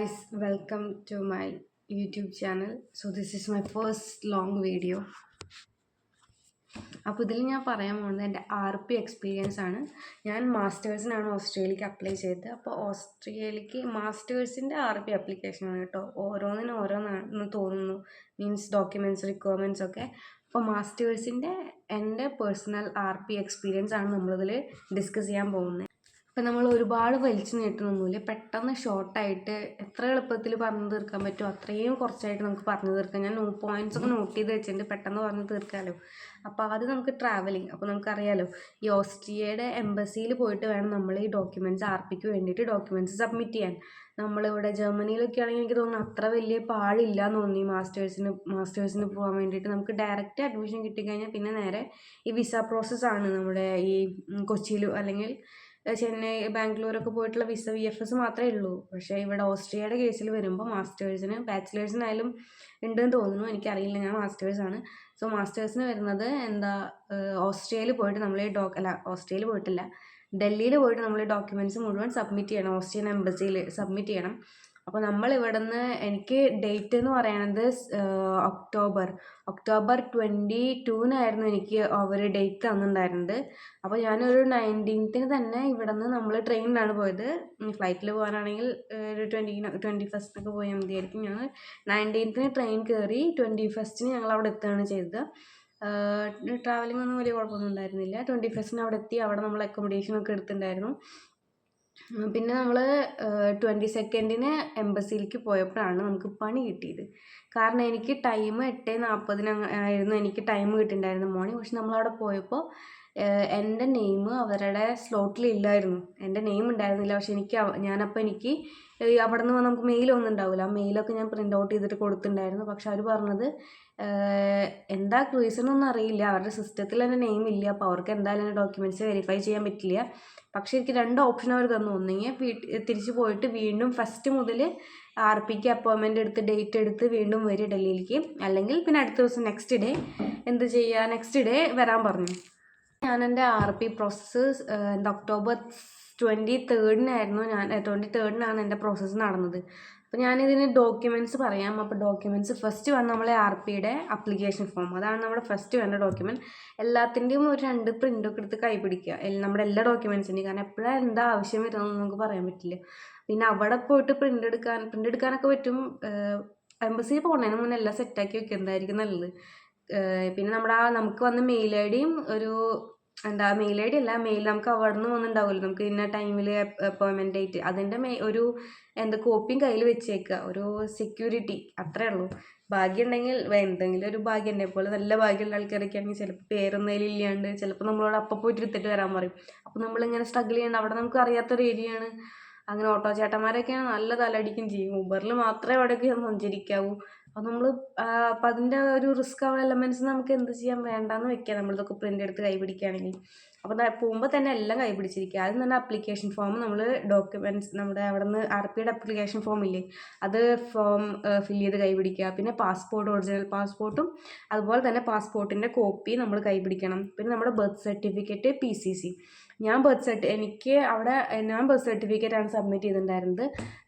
guys, welcome to my YouTube channel. So this is my first long video. അപ്പോൾ ഇതിൽ ഞാൻ പറയാൻ പോകുന്നത് എൻ്റെ RP എക്സ്പീരിയൻസ് ആണ്. ഞാൻ മാസ്റ്റേഴ്സിനാണ് ഓസ്ട്രേലിയക്ക് അപ്ലൈ ചെയ്തത്. അപ്പോൾ ഓസ്ട്രേലിയക്ക് മാസ്റ്റേഴ്സിൻ്റെ RP ആപ്ലിക്കേഷനാണ് കേട്ടോ. ഓരോന്നിനും ഓരോന്നാണെന്ന് തോന്നുന്നു, മീൻസ് ഡോക്യുമെൻറ്റ്സ് റിക്വയർമെൻറ്റ്സ് ഒക്കെ. അപ്പോൾ മാസ്റ്റേഴ്സിൻ്റെ എൻ്റെ പേഴ്സണൽ RP എക്സ്പീരിയൻസ് ആണ് നമ്മളിതിൽ ഡിസ്കസ് ചെയ്യാൻ പോകുന്നത്. അപ്പം നമ്മൾ ഒരുപാട് വലിച്ചു നീട്ടണമൊന്നുമില്ല, പെട്ടെന്ന് ഷോർട്ടായിട്ട് എത്ര എളുപ്പത്തിൽ പറഞ്ഞു തീർക്കാൻ പറ്റുമോ അത്രയും കുറച്ചായിട്ട് നമുക്ക് പറഞ്ഞു തീർക്കാം. ഞാൻ പോയിൻറ്റ്സ് ഒക്കെ നോട്ട് ചെയ്ത് വെച്ചിട്ടുണ്ട്, പെട്ടെന്ന് പറഞ്ഞു തീർക്കാമല്ലോ. അപ്പോൾ ആദ്യം നമുക്ക് ട്രാവലിംഗ്. അപ്പോൾ നമുക്കറിയാമല്ലോ, ഈ ഓസ്ട്രിയയുടെ എംബസിയിൽ പോയിട്ട് വേണം നമ്മൾ ഈ ഡോക്യുമെൻറ്റ്സ് RPക്ക് വേണ്ടിയിട്ട് ഡോക്യുമെൻറ്റ്സ് സബ്മിറ്റ് ചെയ്യാൻ. നമ്മളിവിടെ ജർമ്മനിയിലൊക്കെ ആണെങ്കിൽ എനിക്ക് തോന്നുന്നു അത്ര വലിയ പാടില്ല എന്ന് തോന്നി മാസ്റ്റേഴ്സിന് പോകാൻ വേണ്ടിയിട്ട്. നമുക്ക് ഡയറക്റ്റ് അഡ്മിഷൻ കിട്ടിക്കഴിഞ്ഞാൽ പിന്നെ നേരെ ഈ വിസ പ്രോസസ്സാണ്. നമ്മുടെ ഈ കൊച്ചിയിലും അല്ലെങ്കിൽ ചെന്നൈ, ബാംഗ്ലൂരൊക്കെ പോയിട്ടുള്ള വിസ VFS മാത്രമേ ഉള്ളൂ. പക്ഷേ ഇവിടെ ഓസ്ട്രിയയുടെ കേസിൽ വരുമ്പോൾ മാസ്റ്റേഴ്സിന്, ബാച്ചിലേഴ്സിനായാലും ഉണ്ടെന്ന് തോന്നുന്നു, എനിക്കറിയില്ല, ഞാൻ മാസ്റ്റേഴ്സാണ്. സോ മാസ്റ്റേഴ്സിന് വരുന്നത് ഓസ്ട്രിയയിൽ പോയിട്ട് നമ്മൾ ഓസ്ട്രേലിയയിൽ പോയിട്ടില്ല, ഡൽഹിയിൽ പോയിട്ട് നമ്മൾ ഡോക്യുമെൻറ്റ്സ് മുഴുവൻ സബ്മിറ്റ് ചെയ്യണം, ഓസ്ട്രിയൻ എംബസിയിൽ സബ്മിറ്റ് ചെയ്യണം. അപ്പോൾ നമ്മൾ ഇവിടെ നിന്ന്, എനിക്ക് ഡേറ്റ് എന്ന് പറയുന്നത് ഒക്ടോബർ 22-നായിരുന്നു എനിക്ക് അവർ ഡേറ്റ് തന്നിട്ടുണ്ടായിരുന്നത്. അപ്പോൾ ഞാനൊരു 19th തന്നെ ഇവിടെ നിന്ന് നമ്മൾ ട്രെയിനിലാണ് പോയത്. ഫ്ലൈറ്റിൽ പോകാനാണെങ്കിൽ ഒരു 21st പോയാൽ മതിയായിരിക്കും. ഞങ്ങൾ 19th ട്രെയിൻ കയറി 21st ഞങ്ങൾ അവിടെ എത്തുകയാണ് ചെയ്തത്. ട്രാവലിംഗ് ഒന്നും വലിയ കുഴപ്പമൊന്നും ഉണ്ടായിരുന്നില്ല. 21st അവിടെ എത്തി. അവിടെ നമ്മൾ അക്കോമഡേഷനൊക്കെ എടുത്തിട്ടുണ്ടായിരുന്നു. പിന്നെ നമ്മൾ 22nd എംബസിയിലേക്ക് പോയപ്പോഴാണ് നമുക്ക് പണി കിട്ടിയത്. കാരണം എനിക്ക് ടൈം 8:40 ആയിരുന്നു എനിക്ക് ടൈം കിട്ടിയിട്ടുണ്ടായിരുന്നു മോർണിംഗ്. പക്ഷെ നമ്മളവിടെ പോയപ്പോൾ എൻ്റെ നെയിം അവരുടെ സ്ലോട്ടിലില്ലായിരുന്നു. എൻ്റെ നെയിം ഉണ്ടായിരുന്നില്ല. പക്ഷെ എനിക്ക് അവിടെ നിന്ന് നമുക്ക് മെയിലൊന്നും ഉണ്ടാവില്ല. ആ മെയിലൊക്കെ ഞാൻ പ്രിൻ്റ് ഔട്ട് ചെയ്തിട്ട് കൊടുത്തിട്ടുണ്ടായിരുന്നു. പക്ഷെ അവർ പറഞ്ഞത് എന്താ റീസണൊന്നും അറിയില്ല, അവരുടെ സിസ്റ്റത്തിൽ എൻ്റെ നെയിം ഇല്ല. അപ്പോൾ അവർക്ക് എന്തായാലും എൻ്റെ ഡോക്യുമെൻറ്റ്സ് വെരിഫൈ ചെയ്യാൻ പറ്റില്ല. പക്ഷേ എനിക്ക് 2 ഓപ്ഷൻ അവർ തന്നു. ഒന്നെങ്കിൽ തിരിച്ച് പോയിട്ട് വീണ്ടും ഫസ്റ്റ് മുതൽ RPക്ക് അപ്പോയിൻമെൻ്റ് എടുത്ത് ഡേറ്റ് എടുത്ത് വീണ്ടും വരിക ഡൽഹിയിലേക്ക്, അല്ലെങ്കിൽ പിന്നെ അടുത്ത ദിവസം നെക്സ്റ്റ് ഡേ വരാൻ പറഞ്ഞു. ഞാൻ എൻ്റെ RP പ്രോസസ്സ് ഒക്ടോബർ 23-നായിരുന്നു. 23-നാണ് എൻ്റെ പ്രോസസ്സ് നടന്നത്. അപ്പോൾ ഞാനിതിന് ഡോക്യുമെൻറ്റ്സ് പറയാം. അപ്പോൾ ഡോക്യുമെൻറ്റ്സ് ഫസ്റ്റ് വന്ന് നമ്മളെ RPയുടെ അപ്ലിക്കേഷൻ ഫോം, അതാണ് നമ്മുടെ ഫസ്റ്റ് വേണ്ട ഡോക്യുമെൻറ്റ്. എല്ലാത്തിൻ്റെയും ഒരു 2 പ്രിൻ്റൊക്കെ എടുത്ത് കൈ പിടിക്കുക, നമ്മുടെ എല്ലാ ഡോക്യുമെൻറ്റ്സിൻ്റെയും. കാരണം എപ്പോഴാണ് എന്താ ആവശ്യം വരുന്നതെന്ന് നമുക്ക് പറയാൻ പറ്റില്ല. പിന്നെ അവിടെ പോയിട്ട് പ്രിൻ്റ് എടുക്കാനൊക്കെ പറ്റും. എംബസിയിൽ പോകുന്നതിന് മുന്നേ എല്ലാം സെറ്റാക്കി വെക്കുന്നതായിരിക്കും നല്ലത്. പിന്നെ നമുക്ക് വന്ന മെയിൽ ഐഡിയും മെയിൽ ഐഡി അല്ല, മെയിൽ നമുക്ക് അവിടെ നിന്ന് വന്നിട്ടുണ്ടാവുമല്ലോ, നമുക്ക് ഇന്ന ടൈമിൽ അപ്പോയിൻമെൻറ്റ് ഡേറ്റ്, അതിൻ്റെ ഒരു കോപ്പിയും കയ്യിൽ വെച്ചേക്കുക, ഒരു സെക്യൂരിറ്റി, അത്രേ ഉള്ളൂ. ഭാഗ്യം ഉണ്ടെങ്കിൽ എന്തെങ്കിലും ഒരു ഭാഗ്യം, എന്നെ പോലെ നല്ല ഭാഗ്യമുള്ള ആൾക്കാരൊക്കെ ആണെങ്കിൽ ചിലപ്പോൾ പേരൊന്നും ഇല്ലാണ്ട് ചിലപ്പോൾ നമ്മളോട് അപ്പം പോയിട്ട് എടുത്തിട്ട് വരാൻ പറയും. അപ്പോൾ നമ്മളിങ്ങനെ സ്ട്രഗിൾ ചെയ്യേണ്ട, അവിടെ നമുക്ക് അറിയാത്തൊരു ഏരിയയാണ്. അങ്ങനെ ഓട്ടോ ചേട്ടന്മാരൊക്കെയാണ് നല്ല തലടിക്കും ചെയ്യും. ഊബറിൽ മാത്രമേ അവിടെയൊക്കെ സഞ്ചരിക്കാവൂ. അപ്പം അതിൻ്റെ ഒരു റിസ്ക് എലമെൻറ്റ്സ് നമുക്ക് എന്ത് ചെയ്യാൻ വേണ്ടാന്ന് വെക്കാം, നമ്മളിതൊക്കെ പ്രിൻ്റ് എടുത്ത് കൈ പിടിക്കുകയാണെങ്കിൽ. അപ്പോൾ പോകുമ്പോൾ തന്നെ എല്ലാം കൈ പിടിച്ചിരിക്കുക. ആദ്യം തന്നെ അപ്ലിക്കേഷൻ ഫോം, നമ്മൾ ഡോക്യുമെൻറ്റ്സ് നമ്മുടെ അവിടെ നിന്ന് RPയുടെ അപ്ലിക്കേഷൻ ഫോം ഇല്ലേ, അത് ഫോം ഫില്ല് ചെയ്ത് കൈ പിടിക്കുക. പിന്നെ പാസ്പോർട്ട്, ഒറിജിനൽ പാസ്പോർട്ടും അതുപോലെ തന്നെ പാസ്പോർട്ടിൻ്റെ കോപ്പി നമ്മൾ കൈ പിടിക്കണം. പിന്നെ നമ്മുടെ ബർത്ത് സർട്ടിഫിക്കറ്റ്, PCC. ഞാൻ ബർത്ത് സർട്ടിഫിക്കറ്റാണ് സബ്മിറ്റ് ചെയ്തിട്ടുണ്ടായിരുന്നത്.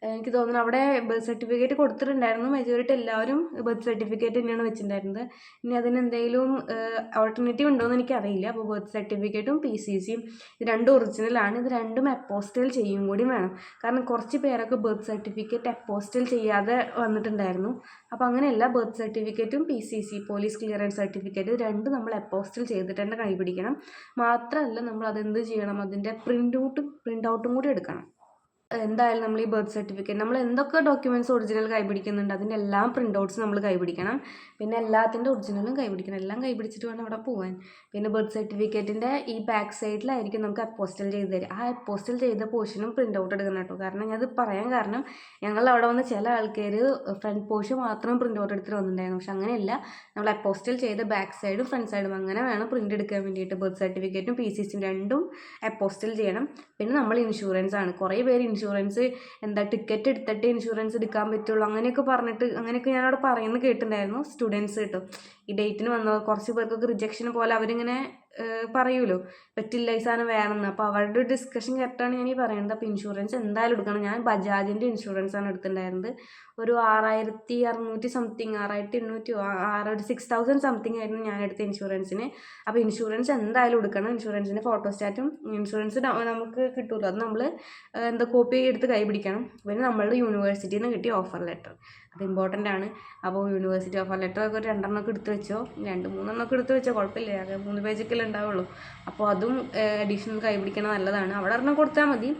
എനിക്ക് തോന്നുന്നു അവിടെ ബർത്ത് സർട്ടിഫിക്കറ്റ് കൊടുത്തിട്ടുണ്ടായിരുന്നു. മെജോറിറ്റി എല്ലാവരും ബർത്ത് സർട്ടിഫിക്കറ്റ് തന്നെയാണ് വെച്ചിട്ടുണ്ടായിരുന്നത്. ഇനി അതിന് എന്തെങ്കിലും ഓൾട്ടർനേറ്റീവ് ഉണ്ടോയെന്ന് എനിക്കറിയില്ല. അപ്പോൾ ബർത്ത് സർട്ടിഫിക്കറ്റും PCCയും ഇത് 2 ഒറിജിനലാണ്. ഇത് 2ഉം അപ്പോസ്റ്റൽ ചെയ്യും കൂടി വേണം. കാരണം കുറച്ച് പേരൊക്കെ ബർത്ത് സർട്ടിഫിക്കറ്റ് അപ്പോസ്റ്റൽ ചെയ്യാതെ വന്നിട്ടുണ്ടായിരുന്നു. അപ്പോൾ അങ്ങനെയല്ല, ബർത്ത് സർട്ടിഫിക്കറ്റും PCC, പോലീസ് ക്ലിയറൻസ് സർട്ടിഫിക്കറ്റ്, 2 നമ്മൾ അപ്പോസ്റ്റൽ ചെയ്തിട്ട് തന്നെ കൈപിടിക്കണം. മാത്രമല്ല നമ്മൾ അതെന്ത് ചെയ്യണം, അതിൻ്റെ പ്രിൻ്റ് ഔട്ടും കൂടി എടുക്കണം. എന്തായാലും നമ്മൾ ഈ ബർത്ത് സർട്ടിഫിക്കറ്റ്, നമ്മൾ എന്തൊക്കെ ഡോക്യുമെൻറ്റ്സ് ഒറിജിനൽ കൈപിടിക്കുന്നുണ്ട് അതിൻ്റെ എല്ലാം പ്രിൻ്റ് ഔട്ട്സ് നമ്മൾ കൈപിടിക്കണം. പിന്നെ എല്ലാത്തിൻ്റെ ഒറിജിനലും കൈപിടിക്കണം. എല്ലാം കൈപിടിച്ചിട്ട് വേണം അവിടെ പോകാൻ. പിന്നെ ബർത്ത് സർട്ടിഫിക്കറ്റിൻ്റെ ഈ ബാക്ക് സൈഡിലായിരിക്കും നമുക്ക് അപ്പോസ്റ്റൽ ചെയ്ത് തരിക. ആ അപ്പോസ്റ്റൽ ചെയ്ത പോർഷനും പ്രിൻ്റ് ഔട്ട് എടുക്കണം കേട്ടോ. കാരണം ഞാനത് പറയാൻ കാരണം, ഞങ്ങൾ അവിടെ വന്ന് ചില ആൾക്കാർ ഫ്രണ്ട് പോർഷൻ മാത്രം പ്രിൻ്റ് ഔട്ട് എടുത്തിട്ട് വന്നിട്ടുണ്ടായിരുന്നു. പക്ഷെ അങ്ങനെയല്ല, നമ്മൾ അപ്പോസ്റ്റൽ ചെയ്ത ബാക്ക് സൈഡും ഫ്രണ്ട് സൈഡും അങ്ങനെ വേണം പ്രിൻ്റ് എടുക്കാൻ വേണ്ടിയിട്ട്. ബർത്ത് സർട്ടിഫിക്കറ്റും PCCയും 2ഉം അപ്പോസ്റ്റൽ ചെയ്യണം. പിന്നെ നമ്മൾ ഇൻഷുറൻസ് ആണ്. കുറേ പേര് ഇൻഷുറൻസ് ടിക്കറ്റ് എടുത്തിട്ട് ഇൻഷുറൻസ് എടുക്കാൻ പറ്റുള്ളൂ അങ്ങനെയൊക്കെ ഞാനവിടെ പറയുന്നത് കേട്ടിട്ടുണ്ടായിരുന്നു. സ്റ്റുഡൻസ് കിട്ടും ഈ ഡേറ്റിന് വന്ന കുറച്ച് പേർക്കൊക്കെ റിജക്ഷൻ പോലെ അവരിങ്ങനെ പറയുമല്ലോ പറ്റില്ല ഈ സാധനം വേണമെന്ന്. അപ്പോൾ അവരുടെ ഒരു ഡിസ്കഷൻ കേട്ടാണ് ഞാൻ ഈ പറയുന്നത്. അപ്പോൾ ഇൻഷുറൻസ് എന്തായാലും എടുക്കണം. ഞാൻ ബജാജിൻ്റെ ഇൻഷുറൻസാണ് എടുത്തിട്ടുണ്ടായിരുന്നത്. ഒരു 6600 സംതിങ്, 6800 6000 സംതിങ് ആയിരുന്നു ഞാൻ എടുത്ത ഇൻഷുറൻസിന്. അപ്പോൾ ഇൻഷുറൻസ് എന്തായാലും എടുക്കണം. ഇൻഷുറൻസിൻ്റെ ഫോട്ടോസ്റ്റാറ്റും ഇൻഷുറൻസ് നമുക്ക് കിട്ടുമല്ലോ, അത് നമ്മൾ എന്താ കോപ്പി എടുത്ത് കൈ പിടിക്കണം. പിന്നെ നമ്മളുടെ യൂണിവേഴ്സിറ്റിയിൽ നിന്ന് കിട്ടിയ ഓഫർ ലെറ്റർ, അത് ഇമ്പോർട്ടൻ്റ് ആണ്. അപ്പോൾ യൂണിവേഴ്സിറ്റി ഓഫർ ലെറ്റർ ഒക്കെ 2 എടുത്ത് വെച്ചോ, 2-3 എടുത്ത് വെച്ചോ, കുഴപ്പമില്ല, അത് 3 പേജൊക്കെയല്ലേ ഉണ്ടാവുള്ളൂ. അപ്പോൾ അതും അഡീഷണൽ കൈ പിടിക്കണം, നല്ലതാണ്. അവിടെ ഒരെണ്ണം കൊടുത്താൽ മതി.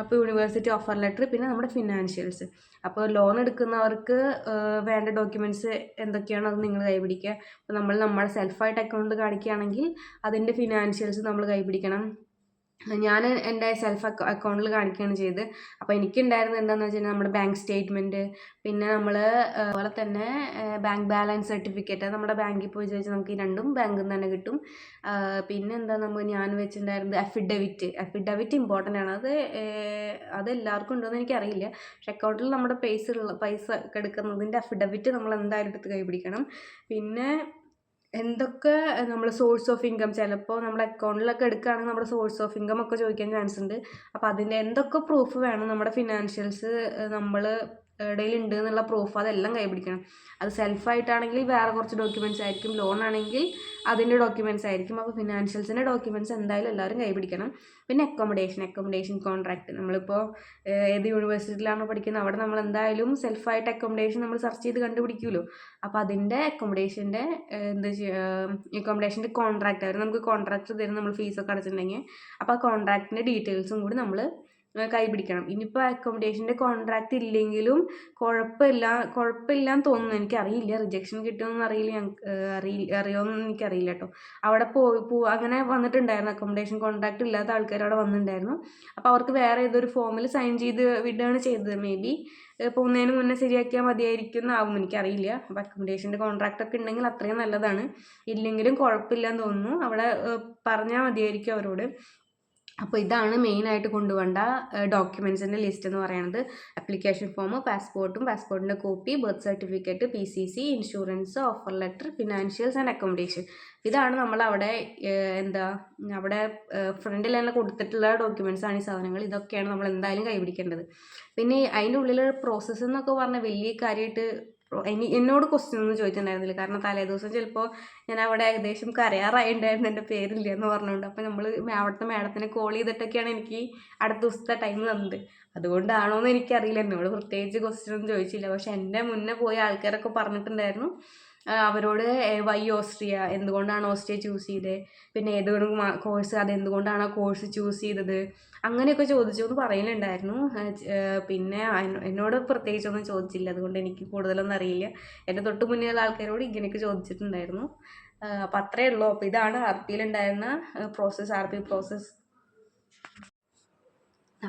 അപ്പോൾ യൂണിവേഴ്സിറ്റി ഓഫർ ലെറ്റർ, പിന്നെ നമ്മുടെ ഫിനാൻഷ്യൽസ്. അപ്പോൾ ലോൺ എടുക്കുന്നവർക്ക് വേണ്ട ഡോക്യുമെൻറ്റ്സ് എന്തൊക്കെയാണോ അത് നിങ്ങൾ കൈ പിടിക്കുക. അപ്പോൾ നമ്മൾ നമ്മുടെ സെൽഫായിട്ട് അക്കൗണ്ട് കാണിക്കുകയാണെങ്കിൽ അതിൻ്റെ ഫിനാൻഷ്യൽസ് നമ്മൾ കൈ പിടിക്കണം. ഞാൻ എൻ്റെ സെൽഫ് അക്കൗണ്ടിൽ കാണിക്കുകയാണ് ചെയ്തത്. അപ്പോൾ എനിക്കുണ്ടായിരുന്നത് എന്താണെന്ന് വെച്ച് കഴിഞ്ഞാൽ നമ്മുടെ ബാങ്ക് സ്റ്റേറ്റ്മെൻറ്റ്, പിന്നെ നമ്മൾ അതുപോലെ തന്നെ ബാങ്ക് ബാലൻസ് സർട്ടിഫിക്കറ്റ്, നമ്മുടെ ബാങ്കിൽ പോയി ചോദിച്ചാൽ നമുക്ക് ഈ 2 ബാങ്കിൽ നിന്ന് തന്നെ കിട്ടും. പിന്നെ എന്താ ഞാൻ വെച്ചിട്ടുണ്ടായിരുന്നത് അഫിഡവിറ്റ് ഇമ്പോർട്ടൻ്റ് ആണ്. അത് എല്ലാവർക്കും ഉണ്ടോയെന്ന് എനിക്കറിയില്ല. പക്ഷെ അക്കൗണ്ടിൽ നമ്മുടെ പൈസ എടുക്കുന്നതിൻ്റെ അഫിഡവിറ്റ് നമ്മൾ എന്തായാലും എടുത്ത് കൈ പിടിക്കണം. പിന്നെ എന്തൊക്കെ നമ്മൾ സോഴ്സ് ഓഫ് ഇൻകം, ചിലപ്പോൾ നമ്മുടെ അക്കൗണ്ടിലൊക്കെ എടുക്കുകയാണെങ്കിൽ നമ്മുടെ സോഴ്സ് ഓഫ് ഇൻകം ഒക്കെ ചോദിക്കാൻ ചാൻസ് ഉണ്ട്. അപ്പോൾ അതിൻ്റെ എന്തൊക്കെ പ്രൂഫ് വേണം, നമ്മുടെ ഫിനാൻഷ്യൽസ് നമ്മൾ ഇടയിൽ ഉണ്ട് എന്നുള്ള പ്രൂഫ് അതെല്ലാം കൈപിടിക്കണം. അത് സെൽഫായിട്ടാണെങ്കിൽ വേറെ കുറച്ച് ഡോക്യുമെൻറ്റ്സ് ആയിരിക്കും, ലോൺ ആണെങ്കിൽ അതിൻ്റെ ഡോക്യുമെൻറ്റ്സ് ആയിരിക്കും. അപ്പോൾ ഫിനാൻഷ്യൽസിൻ്റെ ഡോക്യുമെൻറ്റ്സ് എന്തായാലും എല്ലാവരും കൈപിടിക്കണം. പിന്നെ അക്കോമഡേഷൻ കോൺട്രാക്റ്റ്, നമ്മളിപ്പോൾ ഏത് യൂണിവേഴ്സിറ്റിയിലാണോ പഠിക്കുന്നത് അവിടെ നമ്മൾ എന്തായാലും സെൽഫായിട്ട് അക്കോമഡേഷൻ നമ്മൾ സെർച്ച് ചെയ്ത് കണ്ടുപിടിക്കുമല്ലോ. അപ്പോൾ അതിൻ്റെ അക്കോമഡേഷൻ്റെ കോൺട്രാക്റ്റ്, അവർ നമുക്ക് കോൺട്രാക്റ്റ് തരും നമ്മൾ ഫീസൊക്കെ അടച്ചിട്ടുണ്ടെങ്കിൽ. അപ്പോൾ ആ കോൺട്രാക്റ്റിൻ്റെ ഡീറ്റെയിൽസും കൂടി നമ്മൾ കൈ പിടിക്കണം. ഇനിയിപ്പോൾ അക്കോമഡേഷൻ്റെ കോൺട്രാക്റ്റ് ഇല്ലെങ്കിലും കുഴപ്പമില്ലാന്ന് തോന്നുന്നു, എനിക്കറിയില്ല. റിജക്ഷൻ കിട്ടുമെന്ന് അറിയുമെന്ന് എനിക്കറിയില്ല കേട്ടോ. അവിടെ അങ്ങനെ വന്നിട്ടുണ്ടായിരുന്നു, അക്കോമഡേഷൻ കോൺട്രാക്റ്റ് ഇല്ലാത്ത ആൾക്കാർ അവിടെ വന്നിട്ടുണ്ടായിരുന്നു. അപ്പോൾ അവർക്ക് വേറെ ഏതൊരു ഫോമിൽ സൈൻ ചെയ്ത് വിടുകയാണ് ചെയ്തത്. മേ ബി പോകുന്നതിന് മുന്നേ ശരിയാക്കിയാൽ മതിയായിരിക്കും എന്നാവും, എനിക്കറിയില്ല. അപ്പോൾ അക്കോമഡേഷൻ്റെ കോൺട്രാക്റ്റ് ഒക്കെ ഉണ്ടെങ്കിൽ അത്രയും നല്ലതാണ്. ഇല്ലെങ്കിലും കുഴപ്പമില്ലാന്ന് തോന്നുന്നു, അവിടെ പറഞ്ഞാൽ മതിയായിരിക്കും അവരോട്. അപ്പോൾ ഇതാണ് മെയിനായിട്ട് കൊണ്ടുപോകേണ്ട ഡോക്യുമെൻറ്റ്സിൻ്റെ ലിസ്റ്റ് എന്ന് പറയുന്നത്. ആപ്ലിക്കേഷൻ ഫോം, പാസ്പോർട്ടിൻ്റെ copy, birth certificate, PCC, insurance, offer letter, financials and accommodation. ഇതാണ് നമ്മളവിടെ അവിടെ ഫ്രണ്ടിൽ തന്നെ കൊടുത്തിട്ടുള്ള ഡോക്യുമെൻറ്റ്സ് ആണ് ഈ സാധനങ്ങൾ. ഇതൊക്കെയാണ് നമ്മൾ എന്തായാലും കൈപിടിക്കേണ്ടത്. പിന്നെ അതിൻ്റെ ഉള്ളിൽ പ്രോസസ്സ് എന്നൊക്കെ പറഞ്ഞാൽ വലിയ കാര്യമായിട്ട് എന്നോട് ക്വസ്റ്റ്യൻ ഒന്നും ചോദിച്ചിട്ടുണ്ടായിരുന്നില്ല. കാരണം തലേദിവസം ചിലപ്പോൾ ഞാൻ അവിടെ ഏകദേശം കരയാറായിട്ടുണ്ടായിരുന്നു, എൻ്റെ പേരില്ല എന്ന് പറഞ്ഞുകൊണ്ട്. അപ്പോൾ നമ്മൾ അവിടുത്തെ മാഡത്തിനെ കോൾ ചെയ്തിട്ടൊക്കെയാണ് എനിക്ക് അടുത്ത ദിവസത്തെ ടൈം തന്നത്. അതുകൊണ്ടാണോ എന്ന് എനിക്കറിയില്ല, എന്നോട് പ്രത്യേകിച്ച് ക്വസ്റ്റ്യൻ ഒന്നും ചോദിച്ചില്ല. പക്ഷെ എൻ്റെ മുന്നേ പോയ ആൾക്കാരൊക്കെ പറഞ്ഞിട്ടുണ്ടായിരുന്നു അവരോട് വൈ ഓസ്ട്രിയ, എന്തുകൊണ്ടാണ് ഓസ്ട്രിയ ചൂസ് ചെയ്തത്, പിന്നെ ഏതൊരു കോഴ്സ്, അതെന്തുകൊണ്ടാണ് ആ കോഴ്സ് ചൂസ് ചെയ്തത്, അങ്ങനെയൊക്കെ ചോദിച്ചു എന്ന് പറയുന്നുണ്ടായിരുന്നു. പിന്നെ എന്നോട് പ്രത്യേകിച്ചൊന്നും ചോദിച്ചില്ല, അതുകൊണ്ട് എനിക്ക് കൂടുതലൊന്നും അറിയില്ല. എൻ്റെ തൊട്ട് മുന്നേയുള്ള ആൾക്കാരോട് ഇങ്ങനെയൊക്കെ ചോദിച്ചിട്ടുണ്ടായിരുന്നു. അപ്പം അത്രയേ ഉള്ളൂ. അപ്പോൾ ഇതാണ് RPയിലുണ്ടായിരുന്ന പ്രോസസ്സ്, RP പ്രോസസ്സ്.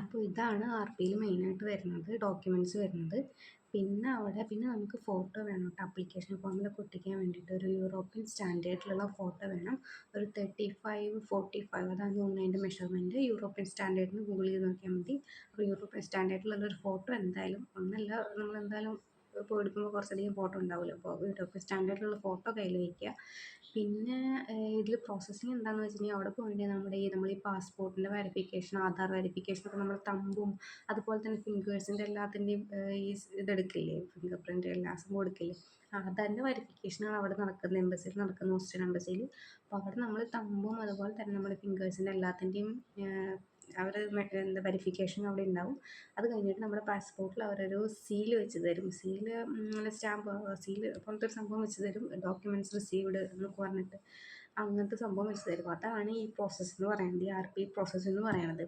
അപ്പോൾ ഇതാണ് RPയിൽ മെയിനായിട്ട് വരുന്നത്, ഡോക്യുമെൻറ്റ്സ് വരുന്നത്. പിന്നെ നമുക്ക് ഫോട്ടോ വേണം കേട്ടോ. ആപ്ലിക്കേഷൻ ഫോമിലൊക്കെ ഒട്ടിക്കാൻ വേണ്ടിയിട്ട് ഒരു യൂറോപ്യൻ സ്റ്റാൻഡേർഡിലുള്ള ഫോട്ടോ വേണം. ഒരു 35-45 അതാണ് തോന്നുന്നു അതിൻ്റെ മെഷർമെൻറ്റ്. യൂറോപ്യൻ സ്റ്റാൻഡേർഡിന് ഗൂഗിൾ ചെയ്ത് നോക്കിയാൽ മതി. അപ്പോൾ യൂറോപ്യൻ സ്റ്റാൻഡേർഡിലുള്ളൊരു ഫോട്ടോ എന്തായാലും, ഒന്നല്ല നമ്മളെന്തായാലും ഇപ്പോൾ എടുക്കുമ്പോൾ കുറച്ചധികം ഫോട്ടോ ഉണ്ടാവില്ല. അപ്പോൾ യൂറോപ്യൻ സ്റ്റാൻഡേർഡിലുള്ള ഫോട്ടോ കയ്യിൽ വയ്ക്കുക. പിന്നെ ഇതിൽ പ്രോസസ്സിങ് എന്താണെന്ന് വെച്ച് കഴിഞ്ഞാൽ അവിടെ പോയിട്ട് നമ്മൾ ഈ പാസ്പോർട്ടിൻ്റെ വെരിഫിക്കേഷൻ, ആധാർ വെരിഫിക്കേഷനൊക്കെ നമ്മൾ തമ്പും അതുപോലെ തന്നെ ഫിംഗേഴ്സിൻ്റെ എല്ലാത്തിൻ്റെയും ഈ ഇതെടുക്കില്ലേ, ഫിംഗർ പ്രിൻ്റ് എല്ലാ സംഭവം എടുക്കില്ലേ, ആധാറിൻ്റെ വെരിഫിക്കേഷനാണ് അവിടെ നടക്കുന്നത്, എംബസിയിൽ നടക്കുന്നത്, ഓസ്ട്രിയൻ എംബസിയിൽ. അപ്പോൾ അവിടെ നമ്മൾ തമ്പും അതുപോലെ തന്നെ നമ്മുടെ ഫിംഗേഴ്സിൻ്റെ എല്ലാത്തിൻ്റെയും വെരിഫിക്കേഷൻ അവിടെ ഉണ്ടാവും. അത് കഴിഞ്ഞിട്ട് നമ്മുടെ പാസ്പോർട്ടിൽ അവരൊരു സീൽ വെച്ച് തരും. നല്ല സ്റ്റാമ്പ് സീൽ പോലത്തെ ഒരു സംഭവം വെച്ച് തരും, ഡോക്യുമെൻറ്റ്സ് റിസീവ്ഡ് എന്നൊക്കെ പറഞ്ഞിട്ട് അങ്ങനത്തെ സംഭവം വെച്ച് തരും. അതാണ് ഈ പ്രോസസ്സ് എന്ന് പറയുന്നത്, ഈ RP പ്രോസസ്സ് എന്ന് പറയുന്നത്.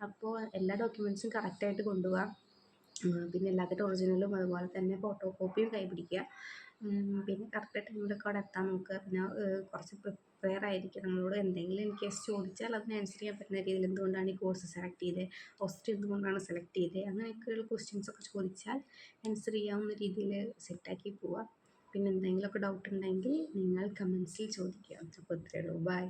അപ്പോൾ എല്ലാ ഡോക്യുമെൻറ്റ്സും കറക്റ്റായിട്ട് കൊണ്ടുപോവുക. പിന്നെ എല്ലാത്തിൻ്റെ ഒറിജിനലും അതുപോലെ തന്നെ ഫോട്ടോ കോപ്പിയും കൈ പിടിക്കുക. പിന്നെ കറക്റ്റ് ടൈമിലൊക്കെ അവിടെ എത്താൻ നോക്കുക. പിന്നെ കുറച്ച് പ്രിപ്പയർ ആയിരിക്കും. നമ്മളോട് എന്തെങ്കിലും ഇൻ കേസ് ചോദിച്ചാൽ അതിന് ആൻസർ ചെയ്യാൻ പറ്റുന്ന രീതിയിൽ, എന്തുകൊണ്ടാണ് ഈ കോഴ്സ് സെലക്ട് ചെയ്തത്, ഓസ്ട്രിയ എന്തുകൊണ്ടാണ് സെലക്ട് ചെയ്തത്, അങ്ങനെയൊക്കെയുള്ള ക്വസ്റ്റ്യൻസൊക്കെ ചോദിച്ചാൽ ആൻസർ ചെയ്യാവുന്ന രീതിയിൽ സെറ്റാക്കി പോവുക. പിന്നെ എന്തെങ്കിലുമൊക്കെ ഡൗട്ട് ഉണ്ടെങ്കിൽ നിങ്ങൾ കമൻസിൽ ചോദിക്കുക. അപ്പോൾ ഇത്രയേ ഉള്ളൂ. ബൈ.